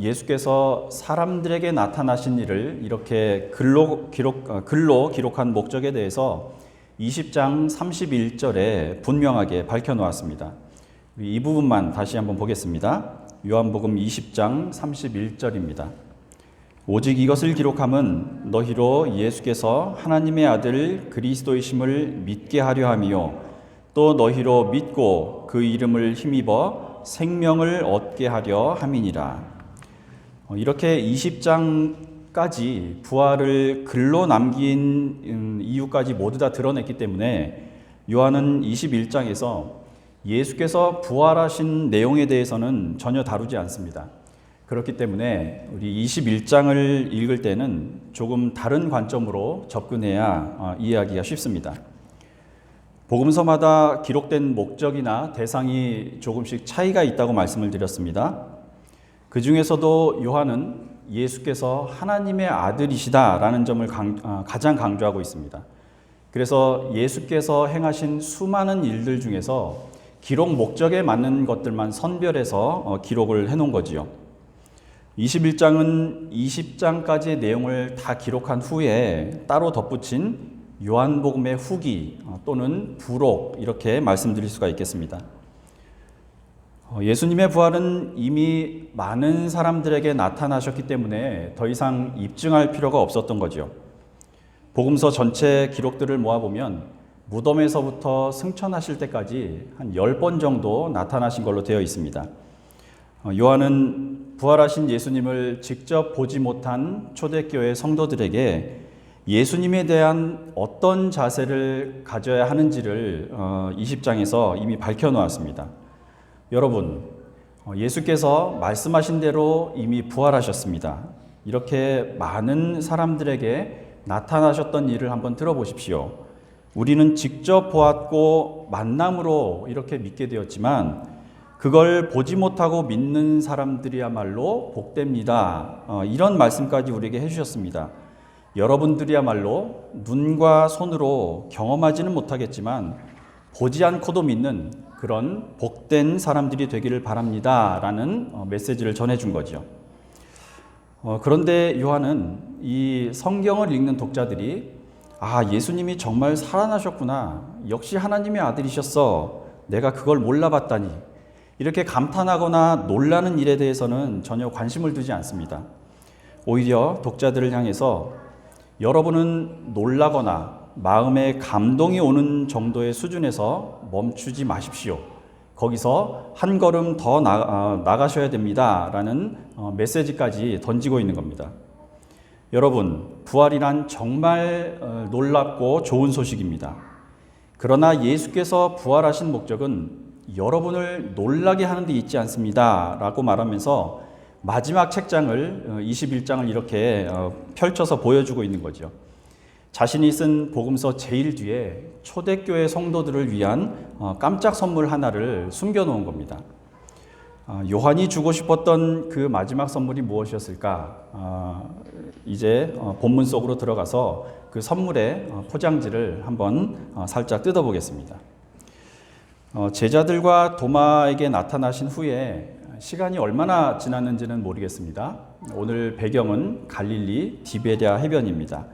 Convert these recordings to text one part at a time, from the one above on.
예수께서 사람들에게 나타나신 일을 이렇게 글로 기록한 목적에 대해서 20장 31절에 분명하게 밝혀놓았습니다. 이 부분만 다시 한번 보겠습니다. 요한복음 20장 31절입니다. 오직 이것을 기록함은 너희로 예수께서 하나님의 아들 그리스도이심을 믿게 하려 함이요 또 너희로 믿고 그 이름을 힘입어 생명을 얻게 하려 함이니라. 이렇게 20장까지 부활을 글로 남긴 이유까지 모두 다 드러냈기 때문에 요한은 21장에서 예수께서 부활하신 내용에 대해서는 전혀 다루지 않습니다. 그렇기 때문에 우리 21장을 읽을 때는 조금 다른 관점으로 접근해야 이해하기가 쉽습니다. 복음서마다 기록된 목적이나 대상이 조금씩 차이가 있다고 말씀을 드렸습니다. 그 중에서도 요한은 예수께서 하나님의 아들이시다라는 점을 가장 강조하고 있습니다. 그래서 예수께서 행하신 수많은 일들 중에서 기록 목적에 맞는 것들만 선별해서 기록을 해놓은 거지요. 21장은 20장까지의 내용을 다 기록한 후에 따로 덧붙인 요한복음의 후기 또는 부록 이렇게 말씀드릴 수가 있겠습니다. 예수님의 부활은 이미 많은 사람들에게 나타나셨기 때문에 더 이상 입증할 필요가 없었던 거죠. 복음서 전체 기록들을 모아보면 무덤에서부터 승천하실 때까지 한 10번 정도 나타나신 걸로 되어 있습니다. 요한은 부활하신 예수님을 직접 보지 못한 초대교회 성도들에게 예수님에 대한 어떤 자세를 가져야 하는지를 20장에서 이미 밝혀놓았습니다. 여러분, 예수께서 말씀하신 대로 이미 부활하셨습니다. 이렇게 많은 사람들에게 나타나셨던 일을 한번 들어보십시오. 우리는 직접 보았고 만남으로 이렇게 믿게 되었지만 그걸 보지 못하고 믿는 사람들이야말로 복됩니다. 이런 말씀까지 우리에게 해주셨습니다. 여러분들이야말로 눈과 손으로 경험하지는 못하겠지만 보지 않고도 믿는 그런 복된 사람들이 되기를 바랍니다. 라는 메시지를 전해준 거죠. 그런데 요한은 이 성경을 읽는 독자들이 예수님이 정말 살아나셨구나. 역시 하나님의 아들이셨어. 내가 그걸 몰라봤다니. 이렇게 감탄하거나 놀라는 일에 대해서는 전혀 관심을 두지 않습니다. 오히려 독자들을 향해서 여러분은 놀라거나 마음에 감동이 오는 정도의 수준에서 멈추지 마십시오. 거기서 한 걸음 더 나가셔야 됩니다. 라는 메시지까지 던지고 있는 겁니다. 여러분, 부활이란 정말 놀랍고 좋은 소식입니다. 그러나 예수께서 부활하신 목적은 여러분을 놀라게 하는 데 있지 않습니다. 라고 말하면서 마지막 책장을 21장을 이렇게 펼쳐서 보여주고 있는 거죠. 자신이 쓴 복음서 제일 뒤에 초대교회 성도들을 위한 깜짝 선물 하나를 숨겨놓은 겁니다. 요한이 주고 싶었던 그 마지막 선물이 무엇이었을까? 이제 본문 속으로 들어가서 그 선물의 포장지를 한번 살짝 뜯어보겠습니다. 제자들과 도마에게 나타나신 후에 시간이 얼마나 지났는지는 모르겠습니다. 오늘 배경은 갈릴리 디베랴 해변입니다.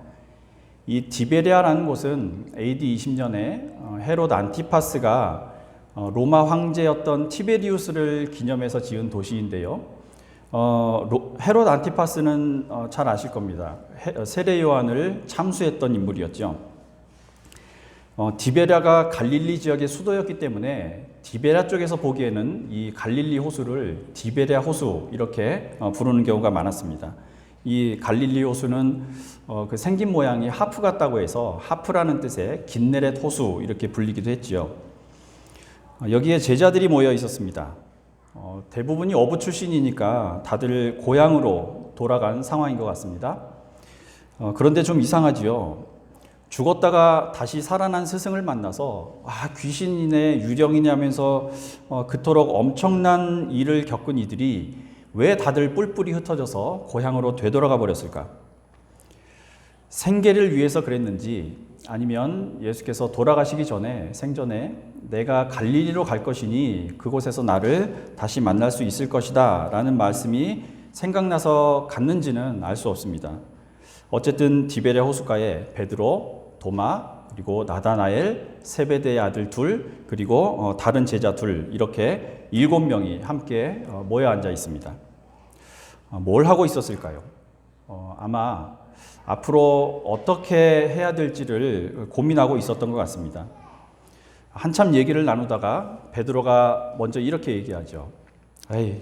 이 디베랴라는 곳은 AD 20년에 헤롯 안티파스가 로마 황제였던 티베리우스를 기념해서 지은 도시인데요. 헤롯 안티파스는 잘 아실 겁니다. 세례 요한을 참수했던 인물이었죠. 디베랴가 갈릴리 지역의 수도였기 때문에 디베랴 쪽에서 보기에는 이 갈릴리 호수를 디베랴 호수 이렇게 부르는 경우가 많았습니다. 이 갈릴리 호수는 그 생긴 모양이 하프 같다고 해서 하프라는 뜻의 긴네렛 호수 이렇게 불리기도 했지요. 여기에 제자들이 모여 있었습니다. 대부분이 어부 출신이니까 다들 고향으로 돌아간 상황인 것 같습니다. 그런데 좀 이상하지요. 죽었다가 다시 살아난 스승을 만나서 귀신이네 유령이네 하면서 그토록 엄청난 일을 겪은 이들이 왜 다들 뿔뿔이 흩어져서 고향으로 되돌아가 버렸을까? 생계를 위해서 그랬는지 아니면 예수께서 돌아가시기 전에 생전에 내가 갈릴리로 갈 것이니 그곳에서 나를 다시 만날 수 있을 것이다 라는 말씀이 생각나서 갔는지는 알 수 없습니다. 어쨌든 디베랴 호숫가에 베드로, 도마, 그리고 나다나엘, 세베대의 아들 둘, 그리고 다른 제자 둘, 이렇게 7명이 함께 모여 앉아 있습니다. 뭘 하고 있었을까요? 아마 앞으로 어떻게 해야 될지를 고민하고 있었던 것 같습니다. 한참 얘기를 나누다가 베드로가 먼저 이렇게 얘기하죠. 에이,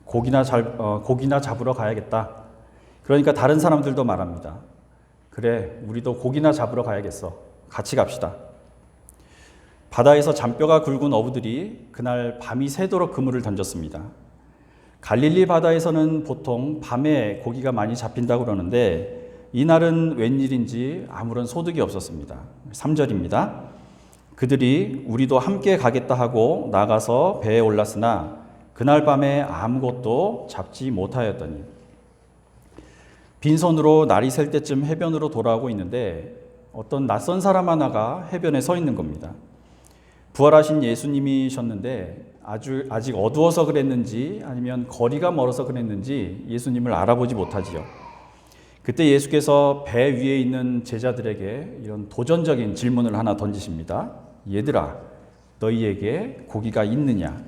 고기나 잡으러 가야겠다. 그러니까 다른 사람들도 말합니다. 그래, 우리도 고기나 잡으러 가야겠어. 같이 갑시다. 바다에서 잔뼈가 굵은 어부들이 그날 밤이 새도록 그물을 던졌습니다. 갈릴리 바다에서는 보통 밤에 고기가 많이 잡힌다고 그러는데 이날은 웬일인지 아무런 소득이 없었습니다. 3절입니다. 그들이 우리도 함께 가겠다 하고 나가서 배에 올랐으나 그날 밤에 아무것도 잡지 못하였더니 빈손으로 날이 셀 때쯤 해변으로 돌아오고 있는데 어떤 낯선 사람 하나가 해변에 서 있는 겁니다. 부활하신 예수님이셨는데 아직 어두워서 그랬는지 아니면 거리가 멀어서 그랬는지 예수님을 알아보지 못하지요. 그때 예수께서 배 위에 있는 제자들에게 이런 도전적인 질문을 하나 던지십니다. 얘들아, 너희에게 고기가 있느냐?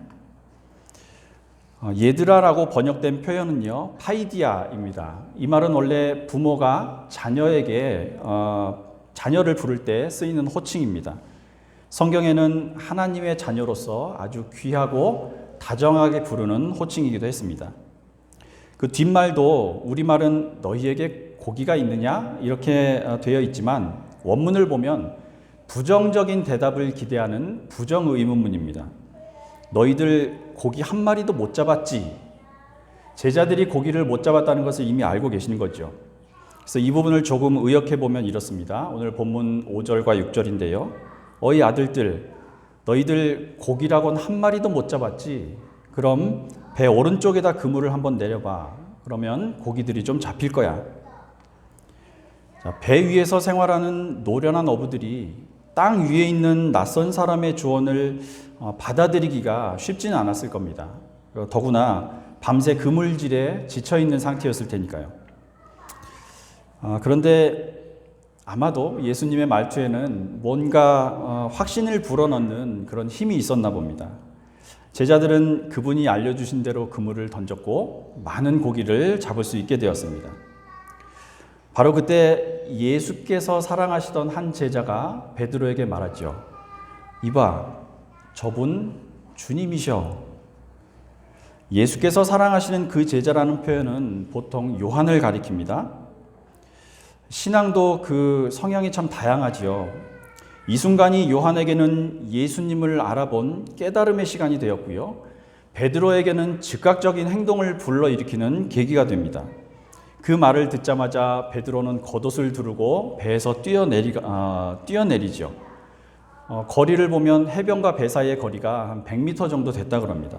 얘들아라고 번역된 표현은요, 파이디아입니다. 이 말은 원래 부모가 자녀에게 자녀를 부를 때 쓰이는 호칭입니다. 성경에는 하나님의 자녀로서 아주 귀하고 다정하게 부르는 호칭이기도 했습니다. 그 뒷말도 우리말은 너희에게 고기가 있느냐? 이렇게 되어 있지만 원문을 보면 부정적인 대답을 기대하는 부정의문문입니다. 너희들 고기 한 마리도 못 잡았지? 제자들이 고기를 못 잡았다는 것을 이미 알고 계시는 거죠. 그래서 이 부분을 조금 의역해 보면 이렇습니다. 오늘 본문 5절과 6절인데요. 어이 아들들, 너희들 고기라곤 한 마리도 못 잡았지? 그럼 배 오른쪽에다 그물을 한번 내려봐. 그러면 고기들이 좀 잡힐 거야. 자, 배 위에서 생활하는 노련한 어부들이 땅 위에 있는 낯선 사람의 조언을 받아들이기가 쉽지는 않았을 겁니다. 더구나 밤새 그물질에 지쳐있는 상태였을 테니까요. 그런데 아마도 예수님의 말투에는 뭔가 확신을 불어넣는 그런 힘이 있었나 봅니다. 제자들은 그분이 알려주신 대로 그물을 던졌고 많은 고기를 잡을 수 있게 되었습니다. 바로 그때 예수께서 사랑하시던 한 제자가 베드로에게 말하죠. 이봐, 저분 주님이셔. 예수께서 사랑하시는 그 제자라는 표현은 보통 요한을 가리킵니다. 신앙도 그 성향이 참 다양하지요. 이 순간이 요한에게는 예수님을 알아본 깨달음의 시간이 되었고요. 베드로에게는 즉각적인 행동을 불러일으키는 계기가 됩니다. 그 말을 듣자마자 베드로는 겉옷을 두르고 배에서 뛰어내리죠. 거리를 보면 해변과 배 사이의 거리가 한 100m 정도 됐다 그럽니다.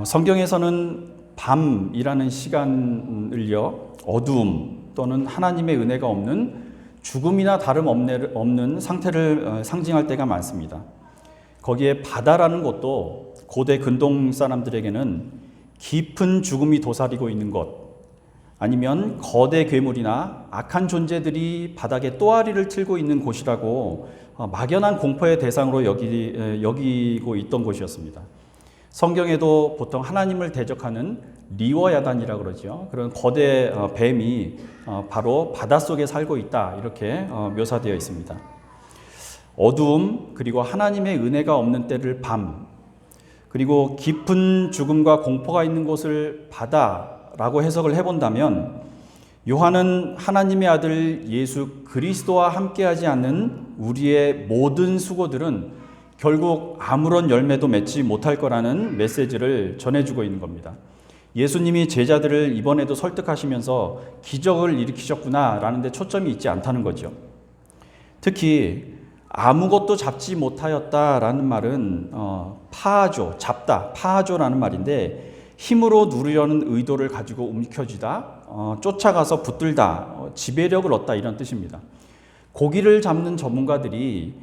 성경에서는 밤이라는 시간을요, 어두움 또는 하나님의 은혜가 없는 죽음이나 다름없는 상태를 상징할 때가 많습니다. 거기에 바다라는 것도 고대 근동 사람들에게는 깊은 죽음이 도사리고 있는 곳, 아니면 거대 괴물이나 악한 존재들이 바닥에 또아리를 틀고 있는 곳이라고 막연한 공포의 대상으로 여기고 있던 곳이었습니다. 성경에도 보통 하나님을 대적하는 리워야단이라고 그러죠. 그런 거대 뱀이 바로 바닷속에 살고 있다, 이렇게 묘사되어 있습니다. 어두움, 그리고 하나님의 은혜가 없는 때를 밤, 그리고 깊은 죽음과 공포가 있는 곳을 바다라고 해석을 해본다면 요한은 하나님의 아들 예수 그리스도와 함께하지 않는 우리의 모든 수고들은 결국 아무런 열매도 맺지 못할 거라는 메시지를 전해주고 있는 겁니다. 예수님이 제자들을 이번에도 설득하시면서 기적을 일으키셨구나 라는 데 초점이 있지 않다는 거죠. 특히 아무것도 잡지 못하였다라는 말은 파하조, 잡다, 파하조라는 말인데 힘으로 누르려는 의도를 가지고 움켜쥐다, 쫓아가서 붙들다, 지배력을 얻다, 이런 뜻입니다. 고기를 잡는 전문가들이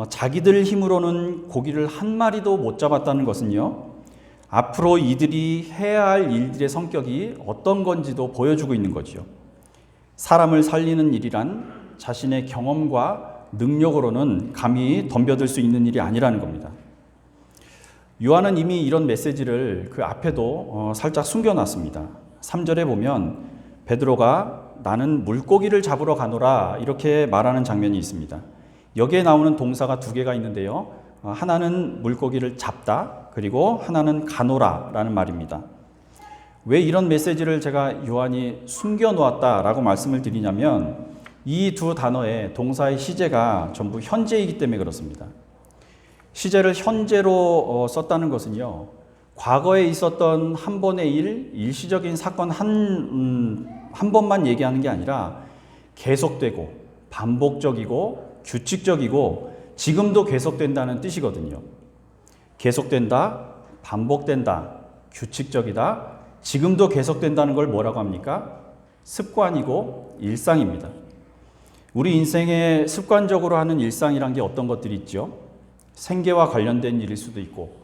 자기들 힘으로는 고기를 한 마리도 못 잡았다는 것은요, 앞으로 이들이 해야 할 일들의 성격이 어떤 건지도 보여주고 있는 거지요. 사람을 살리는 일이란 자신의 경험과 능력으로는 감히 덤벼들 수 있는 일이 아니라는 겁니다. 요한은 이미 이런 메시지를 그 앞에도 살짝 숨겨놨습니다. 3절에 보면 베드로가 나는 물고기를 잡으러 가노라 이렇게 말하는 장면이 있습니다. 여기에 나오는 동사가 두 개가 있는데요. 하나는 물고기를 잡다, 그리고 하나는 가노라라는 말입니다. 왜 이런 메시지를 제가 요한이 숨겨놓았다라고 말씀을 드리냐면 이 두 단어의 동사의 시제가 전부 현재이기 때문에 그렇습니다. 시제를 현재로 썼다는 것은요, 과거에 있었던 한 번의 일시적인 사건 한 번만 얘기하는 게 아니라 계속되고 반복적이고 규칙적이고 지금도 계속된다는 뜻이거든요. 계속된다, 반복된다, 규칙적이다, 지금도 계속된다는 걸 뭐라고 합니까? 습관이고 일상입니다. 우리 인생에 습관적으로 하는 일상이란 게 어떤 것들이 있죠? 생계와 관련된 일일 수도 있고,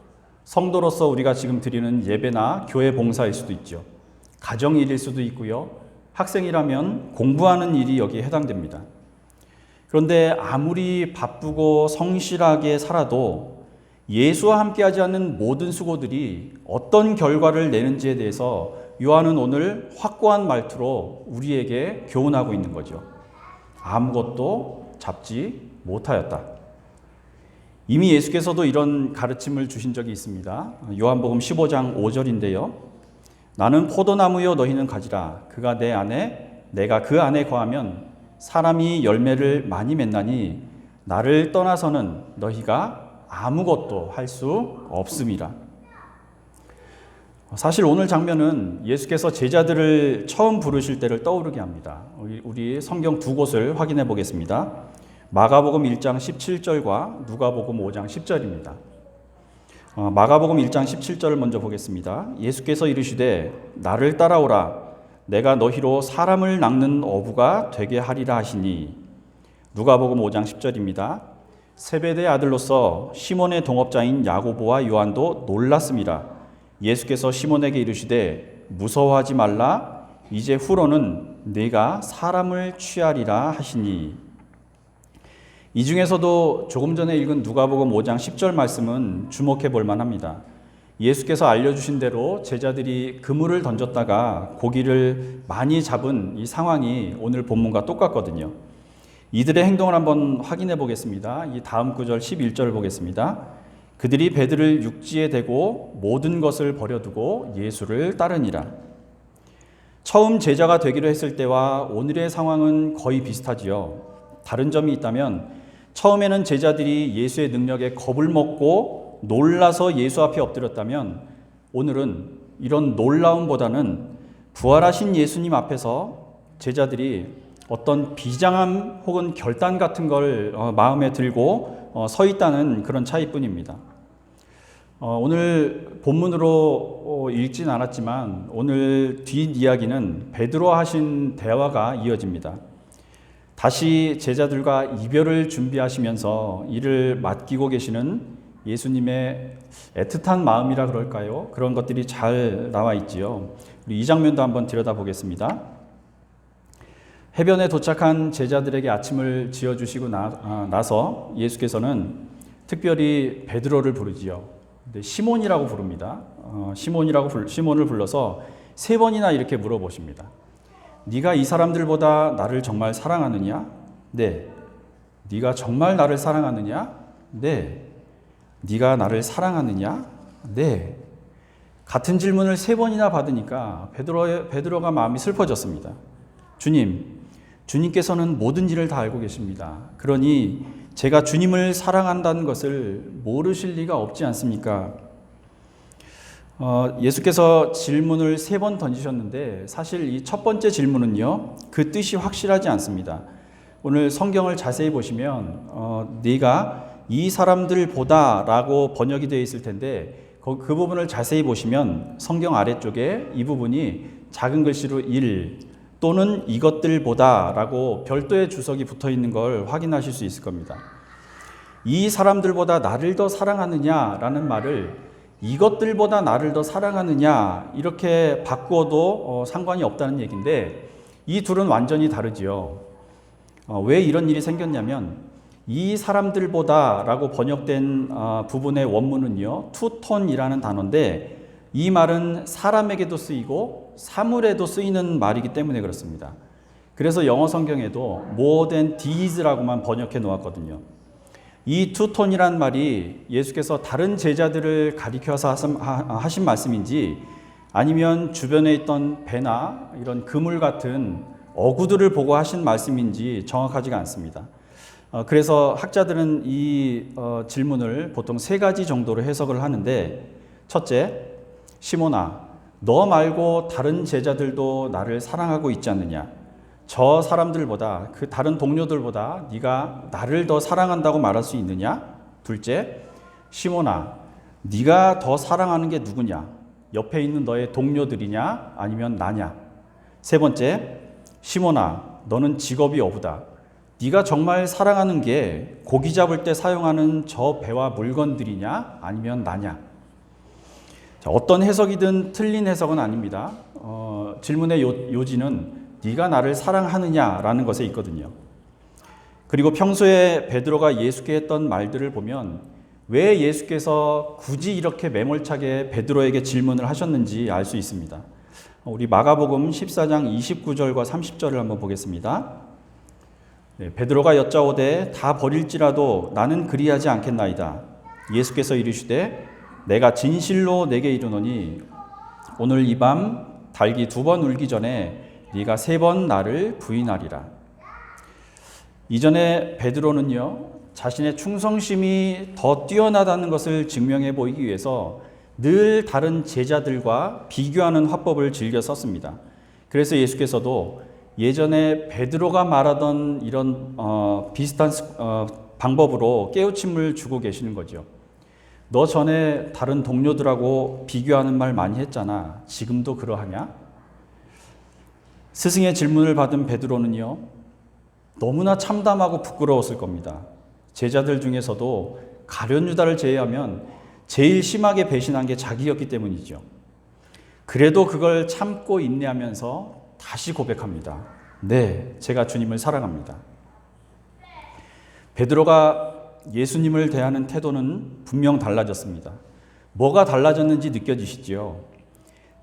성도로서 우리가 지금 드리는 예배나 교회 봉사일 수도 있죠. 가정일일 수도 있고요. 학생이라면 공부하는 일이 여기에 해당됩니다. 그런데 아무리 바쁘고 성실하게 살아도 예수와 함께하지 않는 모든 수고들이 어떤 결과를 내는지에 대해서 요한은 오늘 확고한 말투로 우리에게 교훈하고 있는 거죠. 아무것도 잡지 못하였다. 이미 예수께서도 이런 가르침을 주신 적이 있습니다. 요한복음 15장 5절인데요. 나는 포도나무요 너희는 가지라. 그가 내 안에 내가 그 안에 거하면 사람이 열매를 많이 맺나니 나를 떠나서는 너희가 아무것도 할 수 없음이라. 사실 오늘 장면은 예수께서 제자들을 처음 부르실 때를 떠오르게 합니다. 우리 성경 두 곳을 확인해 보겠습니다. 마가복음 1장 17절과 누가복음 5장 10절입니다. 마가복음 1장 17절을 먼저 보겠습니다. 예수께서 이르시되 나를 따라오라. 내가 너희로 사람을 낚는 어부가 되게 하리라 하시니. 누가복음 5장 10절입니다. 세베대의 아들로서 시몬의 동업자인 야고보와 요한도 놀랐습니다. 예수께서 시몬에게 이르시되 무서워하지 말라. 이제 후로는 네가 사람을 취하리라 하시니. 이 중에서도 조금 전에 읽은 누가복음 5장 10절 말씀은 주목해 볼 만합니다. 예수께서 알려주신 대로 제자들이 그물을 던졌다가 고기를 많이 잡은 이 상황이 오늘 본문과 똑같거든요. 이들의 행동을 한번 확인해 보겠습니다. 이 다음 구절 11절을 보겠습니다. 그들이 배들을 육지에 대고 모든 것을 버려두고 예수를 따르니라. 처음 제자가 되기로 했을 때와 오늘의 상황은 거의 비슷하지요. 다른 점이 있다면 처음에는 제자들이 예수의 능력에 겁을 먹고 놀라서 예수 앞에 엎드렸다면 오늘은 이런 놀라움보다는 부활하신 예수님 앞에서 제자들이 어떤 비장함 혹은 결단 같은 걸 마음에 들고 서 있다는 그런 차이뿐입니다. 오늘 본문으로 읽진 않았지만 오늘 뒷이야기는 베드로와 하신 대화가 이어집니다. 다시 제자들과 이별을 준비하시면서 이를 맡기고 계시는 예수님의 애틋한 마음이라 그럴까요? 그런 것들이 잘 나와 있지요. 우리 이 장면도 한번 들여다보겠습니다. 해변에 도착한 제자들에게 아침을 지어주시고 나서 예수께서는 특별히 베드로를 부르지요. 근데 시몬이라고 부릅니다. 시몬을 불러서 세 번이나 이렇게 물어보십니다. 네가 이 사람들보다 나를 정말 사랑하느냐? 네. 네가 정말 나를 사랑하느냐? 네. 네가 나를 사랑하느냐? 네. 같은 질문을 세 번이나 받으니까 베드로가 마음이 슬퍼졌습니다. 주님께서는 모든 일을 다 알고 계십니다. 그러니 제가 주님을 사랑한다는 것을 모르실 리가 없지 않습니까? 예수께서 질문을 세 번 던지셨는데 사실 이 첫 번째 질문은요, 그 뜻이 확실하지 않습니다. 오늘 성경을 자세히 보시면 네가 이 사람들보다 라고 번역이 되어 있을 텐데 그 부분을 자세히 보시면 성경 아래쪽에 이 부분이 작은 글씨로 일 또는 이것들보다 라고 별도의 주석이 붙어 있는 걸 확인하실 수 있을 겁니다. 이 사람들보다 나를 더 사랑하느냐 라는 말을 이것들보다 나를 더 사랑하느냐 이렇게 바꾸어도 상관이 없다는 얘기인데 이 둘은 완전히 다르지요. 왜 이런 일이 생겼냐면 이 사람들보다 라고 번역된 부분의 원문은요, 투톤이라는 단어인데 이 말은 사람에게도 쓰이고 사물에도 쓰이는 말이기 때문에 그렇습니다. 그래서 영어 성경에도 more than these라고만 번역해 놓았거든요. 이 투톤이란 말이 예수께서 다른 제자들을 가리켜서 하신 말씀인지 아니면 주변에 있던 배나 이런 그물 같은 어구들을 보고 하신 말씀인지 정확하지가 않습니다. 그래서 학자들은 이 질문을 보통 세 가지 정도로 해석을 하는데, 첫째, 시몬아, 너 말고 다른 제자들도 나를 사랑하고 있지 않느냐? 저 사람들보다, 그 다른 동료들보다 네가 나를 더 사랑한다고 말할 수 있느냐? 둘째, 시몬아, 네가 더 사랑하는 게 누구냐? 옆에 있는 너의 동료들이냐? 아니면 나냐? 세 번째, 시몬아, 너는 직업이 어부다. 네가 정말 사랑하는 게 고기 잡을 때 사용하는 저 배와 물건들이냐? 아니면 나냐? 자, 어떤 해석이든 틀린 해석은 아닙니다. 질문의 요지는 네가 나를 사랑하느냐라는 것에 있거든요. 그리고 평소에 베드로가 예수께 했던 말들을 보면 왜 예수께서 굳이 이렇게 매몰차게 베드로에게 질문을 하셨는지 알 수 있습니다. 우리 마가복음 14장 29절과 30절을 한번 보겠습니다. 네, 베드로가 여짜오되 다 버릴지라도 나는 그리하지 않겠나이다. 예수께서 이르시되 내가 진실로 내게 이르노니 오늘 이 밤 닭이 2번 울기 전에 네가 3번 나를 부인하리라. 이전에 베드로는요, 자신의 충성심이 더 뛰어나다는 것을 증명해 보이기 위해서 늘 다른 제자들과 비교하는 화법을 즐겨 썼습니다. 그래서 예수께서도 예전에 베드로가 말하던 이런 비슷한 방법으로 깨우침을 주고 계시는 거죠. 너 전에 다른 동료들하고 비교하는 말 많이 했잖아. 지금도 그러하냐? 스승의 질문을 받은 베드로는요, 너무나 참담하고 부끄러웠을 겁니다. 제자들 중에서도 가룟 유다를 제외하면 제일 심하게 배신한 게 자기였기 때문이죠. 그래도 그걸 참고 인내하면서 다시 고백합니다. 네, 제가 주님을 사랑합니다. 베드로가 예수님을 대하는 태도는 분명 달라졌습니다. 뭐가 달라졌는지 느껴지시지요?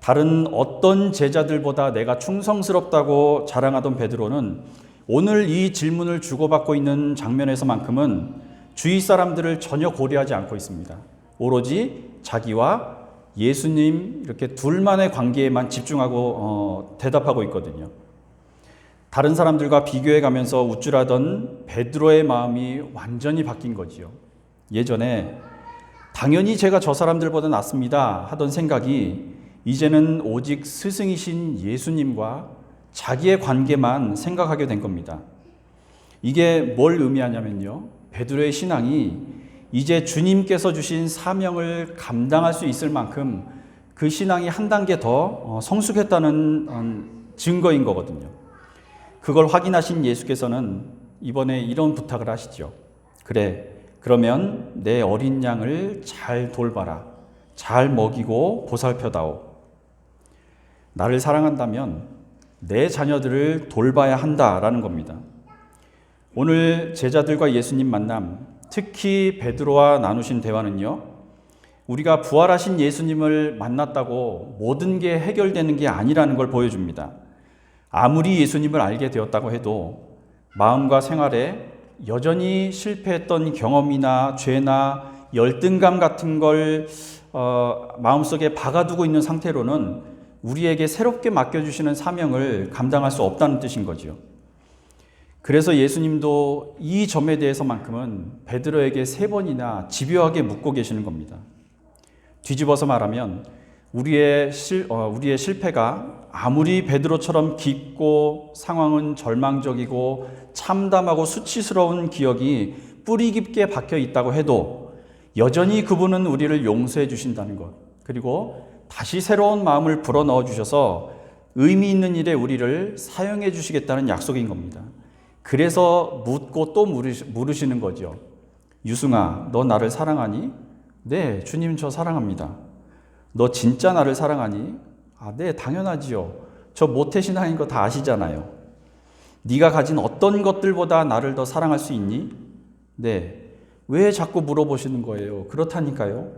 다른 어떤 제자들보다 내가 충성스럽다고 자랑하던 베드로는 오늘 이 질문을 주고받고 있는 장면에서만큼은 주위 사람들을 전혀 고려하지 않고 있습니다. 오로지 자기와 예수님 이렇게 둘만의 관계에만 집중하고 대답하고 있거든요. 다른 사람들과 비교해 가면서 우쭐하던 베드로의 마음이 완전히 바뀐 거지요. 예전에 당연히 제가 저 사람들보다 낫습니다 하던 생각이 이제는 오직 스승이신 예수님과 자기의 관계만 생각하게 된 겁니다. 이게 뭘 의미하냐면요, 베드로의 신앙이 이제 주님께서 주신 사명을 감당할 수 있을 만큼 그 신앙이 한 단계 더 성숙했다는 증거인 거거든요. 그걸 확인하신 예수께서는 이번에 이런 부탁을 하시죠. 그래, 그러면 내 어린 양을 잘 돌봐라. 잘 먹이고 보살펴다오. 나를 사랑한다면 내 자녀들을 돌봐야 한다라는 겁니다. 오늘 제자들과 예수님 만남, 특히 베드로와 나누신 대화는요, 우리가 부활하신 예수님을 만났다고 모든 게 해결되는 게 아니라는 걸 보여줍니다. 아무리 예수님을 알게 되었다고 해도 마음과 생활에 여전히 실패했던 경험이나 죄나 열등감 같은 걸 마음속에 박아두고 있는 상태로는 우리에게 새롭게 맡겨주시는 사명을 감당할 수 없다는 뜻인 거죠. 그래서 예수님도 이 점에 대해서만큼은 베드로에게 3번이나 집요하게 묻고 계시는 겁니다. 뒤집어서 말하면 우리의 실패가 아무리 베드로처럼 깊고 상황은 절망적이고 참담하고 수치스러운 기억이 뿌리 깊게 박혀 있다고 해도 여전히 그분은 우리를 용서해 주신다는 것, 그리고 다시 새로운 마음을 불어넣어 주셔서 의미 있는 일에 우리를 사용해 주시겠다는 약속인 겁니다. 그래서 묻고 또 물으시는 거죠. 유승아, 너 나를 사랑하니? 네, 주님 저 사랑합니다. 너 진짜 나를 사랑하니? 아, 네, 당연하지요. 저 모태신앙인 거 다 아시잖아요. 네가 가진 어떤 것들보다 나를 더 사랑할 수 있니? 네. 왜 자꾸 물어보시는 거예요? 그렇다니까요.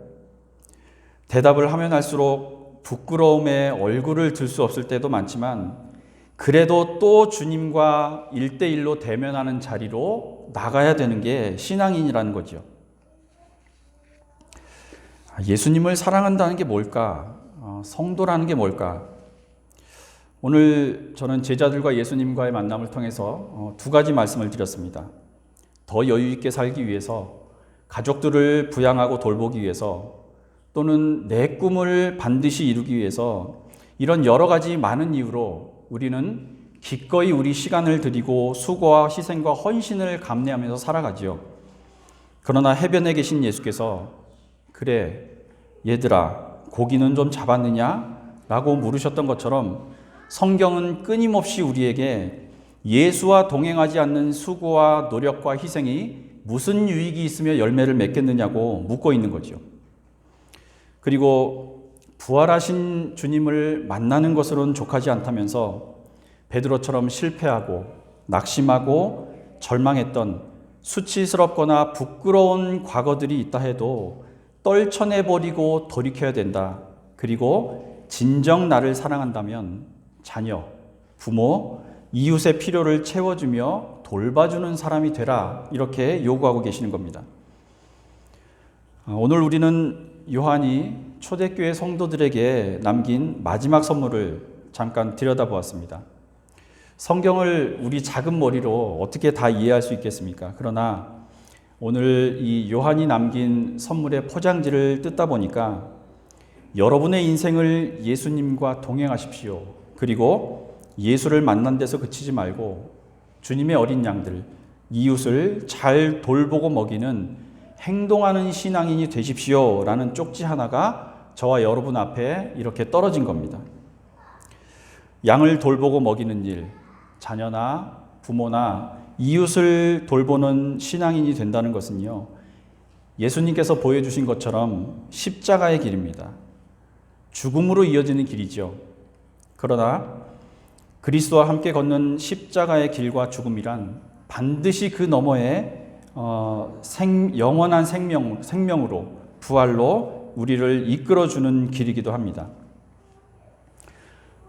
대답을 하면 할수록 부끄러움에 얼굴을 들 수 없을 때도 많지만 그래도 또 주님과 1대1로 대면하는 자리로 나가야 되는 게 신앙인이라는 거죠. 예수님을 사랑한다는 게 뭘까? 성도라는 게 뭘까? 오늘 저는 제자들과 예수님과의 만남을 통해서 두 가지 말씀을 드렸습니다. 더 여유 있게 살기 위해서, 가족들을 부양하고 돌보기 위해서, 또는 내 꿈을 반드시 이루기 위해서 이런 여러 가지 많은 이유로 우리는 기꺼이 우리 시간을 들이고 수고와 희생과 헌신을 감내하면서 살아가지요. 그러나 해변에 계신 예수께서 그래 얘들아 고기는 좀 잡았느냐? 라고 물으셨던 것처럼 성경은 끊임없이 우리에게 예수와 동행하지 않는 수고와 노력과 희생이 무슨 유익이 있으며 열매를 맺겠느냐고 묻고 있는 거죠. 그리고 부활하신 주님을 만나는 것으로는 족하지 않다면서 베드로처럼 실패하고 낙심하고 절망했던 수치스럽거나 부끄러운 과거들이 있다 해도 떨쳐내버리고 돌이켜야 된다. 그리고 진정 나를 사랑한다면 자녀, 부모, 이웃의 필요를 채워주며 돌봐주는 사람이 되라. 이렇게 요구하고 계시는 겁니다. 오늘 우리는 요한이 초대교회 성도들에게 남긴 마지막 선물을 잠깐 들여다보았습니다. 성경을 우리 작은 머리로 어떻게 다 이해할 수 있겠습니까? 그러나 오늘 이 요한이 남긴 선물의 포장지를 뜯다 보니까 여러분의 인생을 예수님과 동행하십시오. 그리고 예수를 만난 데서 그치지 말고 주님의 어린 양들, 이웃을 잘 돌보고 먹이는 행동하는 신앙인이 되십시오. 라는 쪽지 하나가 저와 여러분 앞에 이렇게 떨어진 겁니다. 양을 돌보고 먹이는 일, 자녀나 부모나 이웃을 돌보는 신앙인이 된다는 것은요, 예수님께서 보여주신 것처럼 십자가의 길입니다. 죽음으로 이어지는 길이죠. 그러나 그리스도와 함께 걷는 십자가의 길과 죽음이란 반드시 그 너머에 영원한 생명으로, 부활로 우리를 이끌어주는 길이기도 합니다.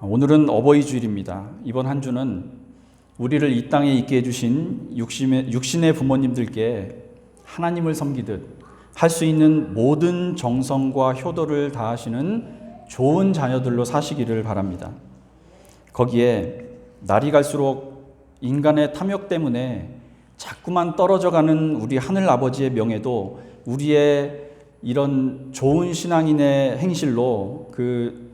오늘은 어버이 주일입니다. 이번 한 주는 우리를 이 땅에 있게 해주신 육신의 부모님들께 하나님을 섬기듯 할 수 있는 모든 정성과 효도를 다하시는 좋은 자녀들로 사시기를 바랍니다. 거기에 날이 갈수록 인간의 탐욕 때문에 자꾸만 떨어져가는 우리 하늘 아버지의 명예도 우리의 이런 좋은 신앙인의 행실로 그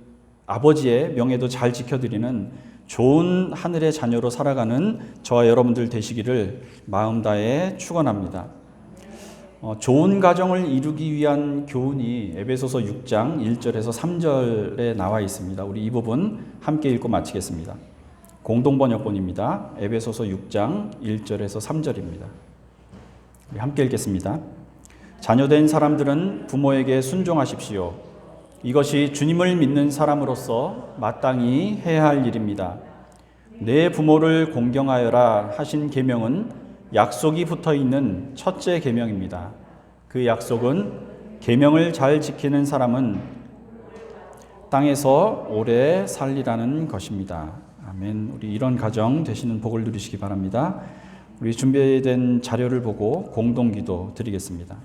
아버지의 명예도 잘 지켜드리는 좋은 하늘의 자녀로 살아가는 저와 여러분들 되시기를 마음 다해 축원합니다. 좋은 가정을 이루기 위한 교훈이 에베소서 6장 1절에서 3절에 나와 있습니다. 우리 이 부분 함께 읽고 마치겠습니다. 공동번역본입니다. 에베소서 6장 1절에서 3절입니다. 우리 함께 읽겠습니다. 자녀된 사람들은 부모에게 순종하십시오. 이것이 주님을 믿는 사람으로서 마땅히 해야 할 일입니다. 내 부모를 공경하여라 하신 계명은 약속이 붙어 있는 첫째 계명입니다. 그 약속은 계명을 잘 지키는 사람은 땅에서 오래 살리라는 것입니다. 아멘. 우리 이런 가정 되시는 복을 누리시기 바랍니다. 우리 준비된 자료를 보고 공동기도 드리겠습니다.